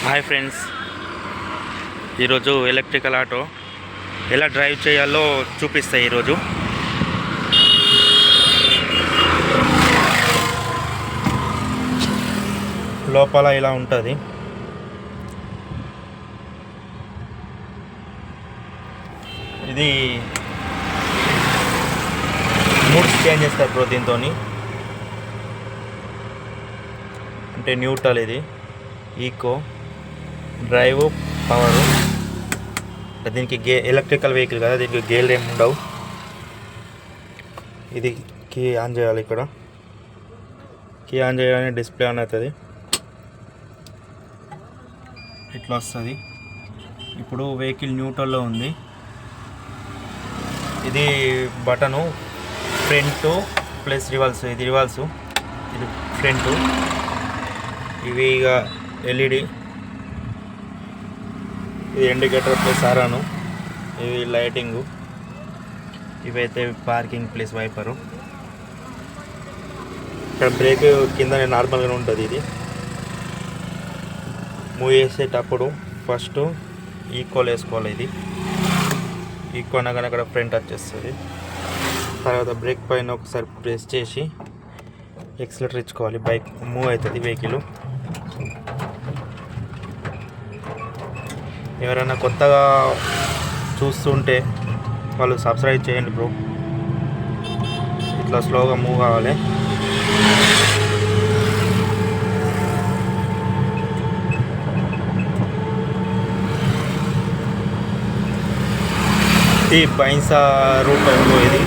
Hi friends, ఈరోజు electrical auto ఎలా drive చేయాలో చూపిస్తాయి. ఈరోజు లోపల ఇలా ఉంటుంది. ఇది మూడ్స్ చేంజ్ చేస్తారు బ్రో దీంతో. అంటే న్యూట్రల్, ఇది ఈకో, డ్రైవ్, పవర్. దీనికి ఎలక్ట్రికల్ వెహికల్ కదా, దీనికి గేర్లు ఏమి ఉండవు. ఇది కీ ఆన్ చేయాలి. ఇక్కడ కీ ఆన్ చేయగానే డిస్ప్లే ఆన్ అవుతుంది, ఇట్లా వస్తుంది. ఇప్పుడు వెహికల్ న్యూట్రల్లో ఉంది. ఇది బటను ఫ్రంట్ ప్లస్ రివర్స్. ఇది రివర్సు, ఇది ఫ్రంట్. ఇవి ఇక ఎల్ఈడి, ఇది ఇండికేటర్ ప్లస్ ఆరాను. ఇవి లైటింగు. ఇవైతే పార్కింగ్ ప్లస్ వైపరు. ఇక్కడ బ్రేక్ కింద నార్మల్గానే ఉంటుంది. ఇది మూవ్ చేసేటప్పుడు ఫస్ట్ ఈక్వల్ వేసుకోవాలి. ఇది ఈక్వల్ అనగానే అక్కడ ఫ్రంట్ వచ్చేస్తుంది. తర్వాత బ్రేక్ పైన ఒకసారి ప్రెస్ చేసి ఎక్సిలేటర్ ఇచ్చుకోవాలి. బైక్ మూవ్ అవుతుంది వెహికల్. ఎవరైనా కొత్తగా చూస్తుంటే వాళ్ళు సబ్స్క్రైబ్ చేయండి బ్రో. ఇట్లా స్లోగా మూవ్ కావాలి. ఇది బైన్సా రూట్ బ్రో. ఇది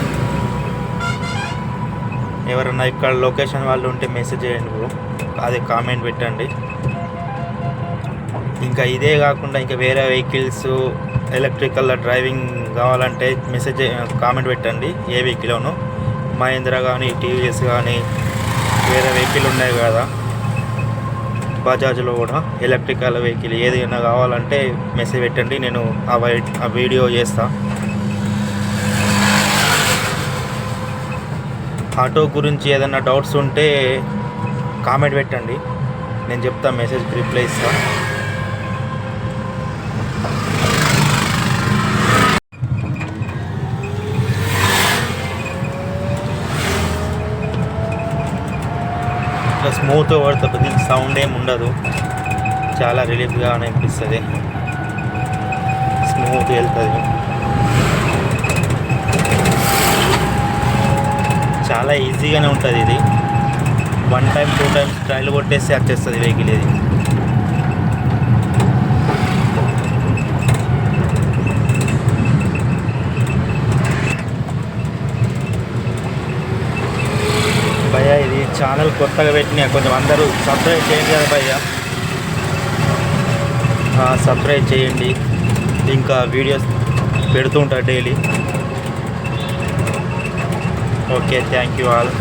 ఎవరైనా ఇక్కడ లొకేషన్ వాళ్ళు ఉంటే మెసేజ్ చేయండి బ్రో, అదే కామెంట్ పెట్టండి. ఇంకా ఇదే కాకుండా ఇంకా వేరే వెహికల్స్ ఎలక్ట్రికల్ డ్రైవింగ్ కావాలంటే మెసేజ్ కామెంట్ పెట్టండి. ఏ వెహికల్ను మహేంద్ర కానీ, టీవీఎస్ కానీ, వేరే వెహికల్ ఉన్నాయి కదా, బజాజ్లో కూడా ఎలక్ట్రికల్ వెహికల్ ఏదైనా కావాలంటే మెసేజ్ పెట్టండి. నేను ఆ వీడియో చేస్తా. ఆటో గురించి ఏదైనా డౌట్స్ ఉంటే కామెంట్ పెట్టండి, నేను చెప్తా, మెసేజ్కి రిప్లై ఇస్తా. ఇట్లా స్మూత్గా పడుతుంది. దీనికి సౌండ్ ఏమి ఉండదు, చాలా రిలీఫ్గా అనిపిస్తుంది, స్మూత్గా వెళ్తుంది. చాలా ఈజీగానే ఉంటుంది. ఇది 1 టైం 2 టైమ్స్ ట్రైల్ కొట్టేస్తే వచ్చేస్తుంది వెహికల్. ఇది భయ్యా, ఇది ఛానల్ కొత్తగా పెట్టినా, కొంచెం అందరూ సబ్స్క్రైబ్ చేయండి కదా భయ్యా, సబ్స్క్రైబ్ చేయండి. ఇంకా వీడియోస్ పెడుతూ ఉంటారు daily. Okay, thank you all.